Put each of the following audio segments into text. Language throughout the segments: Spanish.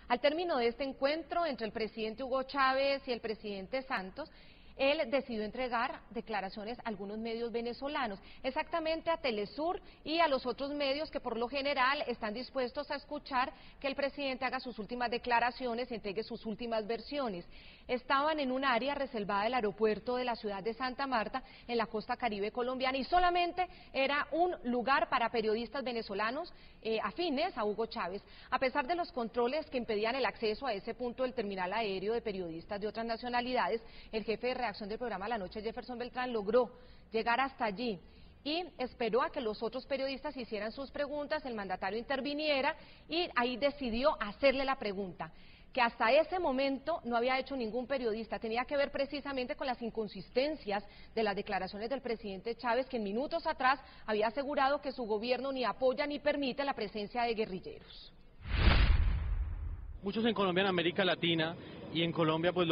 Al término de este encuentro entre el presidente Hugo Chávez y el presidente Santos, él decidió entregar declaraciones a algunos medios venezolanos, exactamente a Telesur y a los otros medios que por lo general están dispuestos a escuchar que el presidente haga sus últimas declaraciones, entregue sus últimas versiones. Estaban en un área reservada del aeropuerto de la ciudad de Santa Marta, en la costa caribe colombiana, y solamente era un lugar para periodistas venezolanos afines a Hugo Chávez. A pesar de los controles que impedían el acceso a ese punto del terminal aéreo de periodistas de otras nacionalidades, el jefe de redacción del programa La Noche, Jefferson Beltrán, logró llegar hasta allí y esperó a que los otros periodistas hicieran sus preguntas, el mandatario interviniera y ahí decidió hacerle la pregunta que hasta ese momento no había hecho ningún periodista. Tenía que ver precisamente con las inconsistencias de las declaraciones del presidente Chávez, que en minutos atrás había asegurado que su gobierno ni apoya ni permite la presencia de guerrilleros. Muchos en Colombia, en América Latina y en Colombia, pues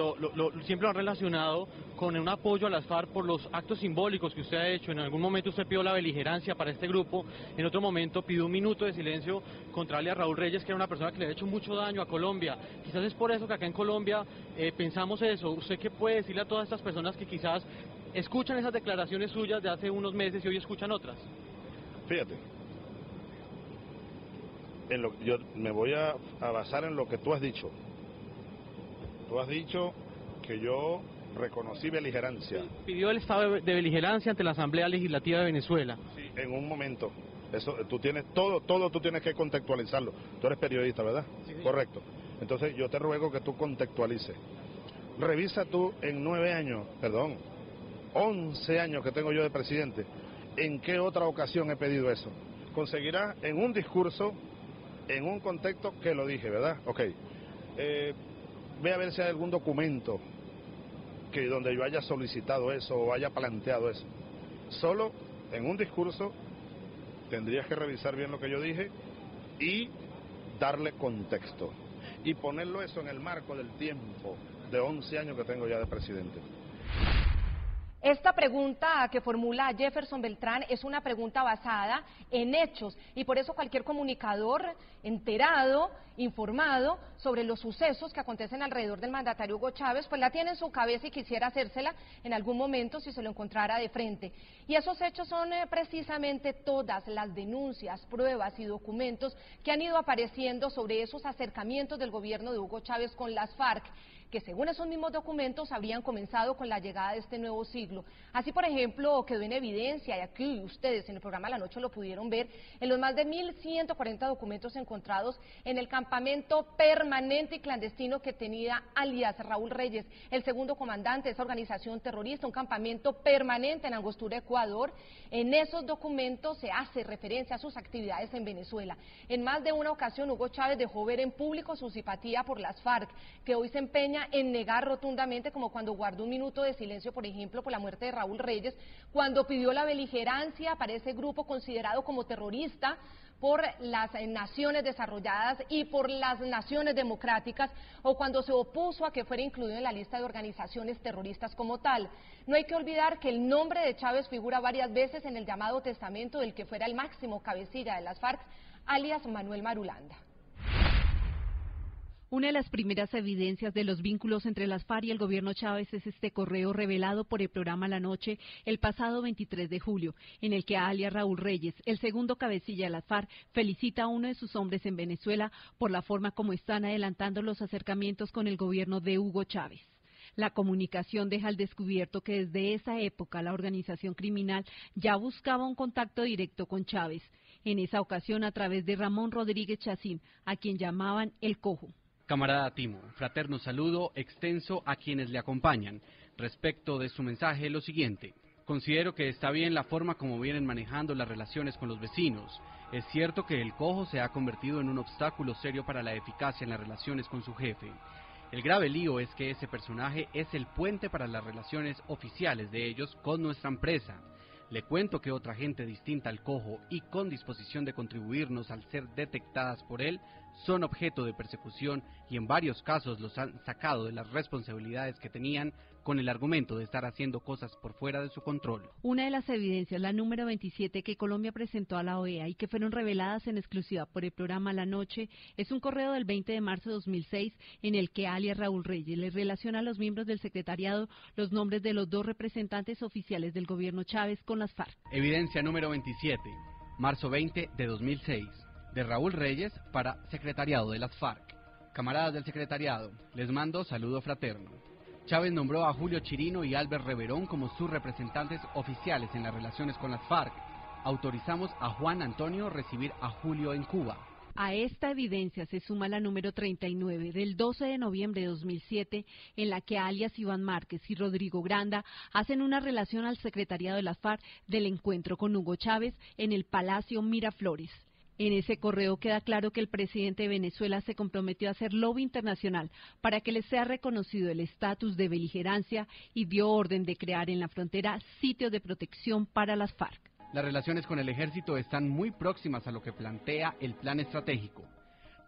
siempre lo han relacionado con un apoyo a las FARC por los actos simbólicos que usted ha hecho. En algún momento usted pidió la beligerancia para este grupo, en otro momento pidió un minuto de silencio contra alias Raúl Reyes, que era una persona que le ha hecho mucho daño a Colombia. Quizás es por eso que acá en Colombia pensamos eso. ¿Usted qué puede decirle a todas estas personas que quizás escuchan esas declaraciones suyas de hace unos meses y hoy escuchan otras? Fíjate, yo me voy a basar en lo que tú has dicho. Tú has dicho que yo reconocí beligerancia. Pidió el estado de beligerancia ante la Asamblea Legislativa de Venezuela. Sí, en un momento. Eso, tú tienes todo tú tienes que contextualizarlo. Tú eres periodista, ¿verdad? Sí, sí. Correcto. Entonces yo te ruego que tú contextualices. Revisa tú en 11 años que tengo yo de presidente, ¿en qué otra ocasión he pedido eso? Conseguirás en un discurso, en un contexto que lo dije, ¿verdad? Ok. Ve a ver si hay algún documento que donde yo haya solicitado eso o haya planteado eso. Solo en un discurso tendrías que revisar bien lo que yo dije y darle contexto y ponerlo eso en el marco del tiempo de 11 años que tengo ya de presidente. Esta pregunta que formula Jefferson Beltrán es una pregunta basada en hechos y por eso cualquier comunicador enterado, informado sobre los sucesos que acontecen alrededor del mandatario Hugo Chávez, pues la tiene en su cabeza y quisiera hacérsela en algún momento si se lo encontrara de frente. Y esos hechos son precisamente todas las denuncias, pruebas y documentos que han ido apareciendo sobre esos acercamientos del gobierno de Hugo Chávez con las FARC, que según esos mismos documentos habrían comenzado con la llegada de este nuevo siglo. Así, por ejemplo, quedó en evidencia, y aquí ustedes en el programa La Noche lo pudieron ver, en los más de 1.140 documentos encontrados en el campamento permanente y clandestino que tenía alias Raúl Reyes, el segundo comandante de esa organización terrorista, un campamento permanente en Angostura, Ecuador. En esos documentos se hace referencia a sus actividades en Venezuela. En más de una ocasión Hugo Chávez dejó ver en público su simpatía por las FARC, que hoy se empeña en negar rotundamente, como cuando guardó un minuto de silencio, por ejemplo, por la muerte de Raúl Reyes, cuando pidió la beligerancia para ese grupo considerado como terrorista por las naciones desarrolladas y por las naciones democráticas, o cuando se opuso a que fuera incluido en la lista de organizaciones terroristas como tal. No hay que olvidar que el nombre de Chávez figura varias veces en el llamado testamento del que fuera el máximo cabecilla de las FARC, alias Manuel Marulanda. Una de las primeras evidencias de los vínculos entre las FARC y el gobierno Chávez es este correo revelado por el programa La Noche el pasado 23 de julio, en el que alias Raúl Reyes, el segundo cabecilla de las FARC, felicita a uno de sus hombres en Venezuela por la forma como están adelantando los acercamientos con el gobierno de Hugo Chávez. La comunicación deja al descubierto que desde esa época la organización criminal ya buscaba un contacto directo con Chávez, en esa ocasión a través de Ramón Rodríguez Chacín, a quien llamaban El Cojo. Camarada Timo, fraterno saludo extenso a quienes le acompañan. Respecto de su mensaje, lo siguiente. Considero que está bien la forma como vienen manejando las relaciones con los vecinos. Es cierto que el Cojo se ha convertido en un obstáculo serio para la eficacia en las relaciones con su jefe. El grave lío es que ese personaje es el puente para las relaciones oficiales de ellos con nuestra empresa. Le cuento que otra gente distinta al Cojo y con disposición de contribuirnos al ser detectadas por él, son objeto de persecución y en varios casos los han sacado de las responsabilidades que tenían con el argumento de estar haciendo cosas por fuera de su control. Una de las evidencias, la número 27 que Colombia presentó a la OEA y que fueron reveladas en exclusiva por el programa La Noche, es un correo del 20 de marzo de 2006 en el que alias Raúl Reyes le relaciona a los miembros del secretariado los nombres de los 2 representantes oficiales del gobierno Chávez con las FARC. Evidencia número 27, marzo 20 de 2006. De Raúl Reyes para Secretariado de las FARC. Camaradas del Secretariado, les mando saludo fraterno. Chávez nombró a Julio Chirino y Albert Reverón como sus representantes oficiales en las relaciones con las FARC. Autorizamos a Juan Antonio recibir a Julio en Cuba. A esta evidencia se suma la número 39 del 12 de noviembre de 2007, en la que alias Iván Márquez y Rodrigo Granda hacen una relación al secretariado de las FARC del encuentro con Hugo Chávez en el Palacio Miraflores. En ese correo queda claro que el presidente de Venezuela se comprometió a hacer lobby internacional para que les sea reconocido el estatus de beligerancia y dio orden de crear en la frontera sitios de protección para las FARC. Las relaciones con el ejército están muy próximas a lo que plantea el plan estratégico.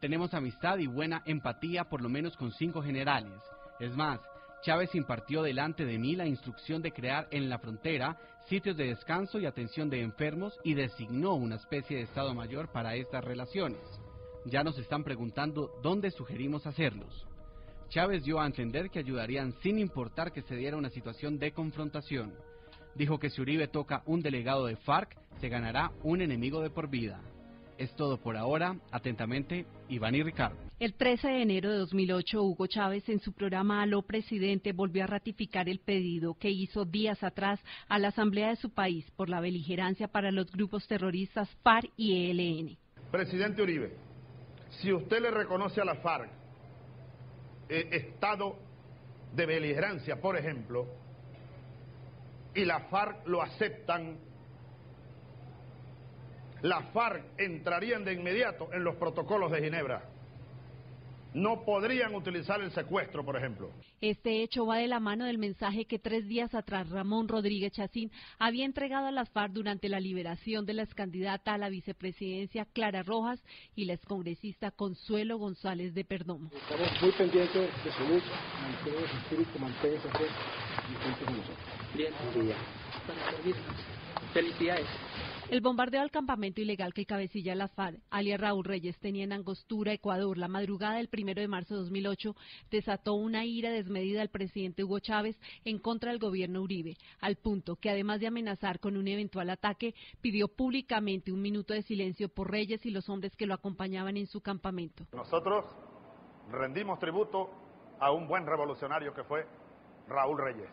Tenemos amistad y buena empatía por lo menos con 5 generales. Es más, Chávez impartió delante de mí la instrucción de crear en la frontera sitios de descanso y atención de enfermos y designó una especie de Estado Mayor para estas relaciones. Ya nos están preguntando dónde sugerimos hacerlos. Chávez dio a entender que ayudarían sin importar que se diera una situación de confrontación. Dijo que si Uribe toca un delegado de FARC, se ganará un enemigo de por vida. Es todo por ahora. Atentamente, Iván y Ricardo. El 13 de enero de 2008, Hugo Chávez, en su programa Aló Presidente, volvió a ratificar el pedido que hizo días atrás a la Asamblea de su país por la beligerancia para los grupos terroristas FARC y ELN. Presidente Uribe, si usted le reconoce a la FARC estado de beligerancia, por ejemplo, y la FARC lo aceptan, las FARC entrarían de inmediato en los protocolos de Ginebra. No podrían utilizar el secuestro, por ejemplo. Este hecho va de la mano del mensaje que 3 días atrás Ramón Rodríguez Chacín había entregado a las FARC durante la liberación de la excandidata a la vicepresidencia Clara Rojas y la excongresista Consuelo González de Perdomo. Estamos muy pendientes de su salud, mantenga su espíritu, mantenga esa fe y cuente con nosotros. Bien, para servirnos. Felicidades. El bombardeo al campamento ilegal que cabecilla la FARC, alias Raúl Reyes, tenía en Angostura, Ecuador, la madrugada del 1 de marzo de 2008, desató una ira desmedida del presidente Hugo Chávez en contra del gobierno Uribe, al punto que además de amenazar con un eventual ataque, pidió públicamente un minuto de silencio por Reyes y los hombres que lo acompañaban en su campamento. Nosotros rendimos tributo a un buen revolucionario que fue Raúl Reyes.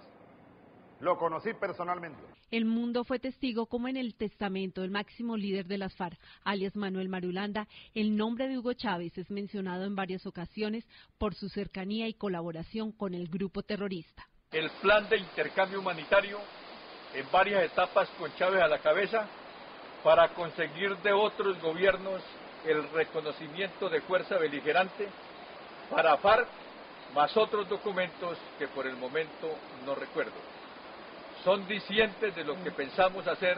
Lo conocí personalmente. El mundo fue testigo como en el testamento del máximo líder de las FARC, alias Manuel Marulanda, el nombre de Hugo Chávez es mencionado en varias ocasiones por su cercanía y colaboración con el grupo terrorista. El plan de intercambio humanitario en varias etapas con Chávez a la cabeza para conseguir de otros gobiernos el reconocimiento de fuerza beligerante para FARC, más otros documentos que por el momento no recuerdo. Son discientes de lo que pensamos hacer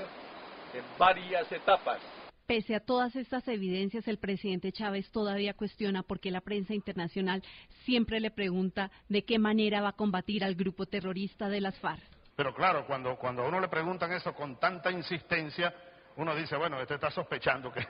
en varias etapas. Pese a todas estas evidencias, el presidente Chávez todavía cuestiona por qué la prensa internacional siempre le pregunta de qué manera va a combatir al grupo terrorista de las FARC. Pero claro, cuando a uno le preguntan eso con tanta insistencia, uno dice, bueno, este está sospechando que...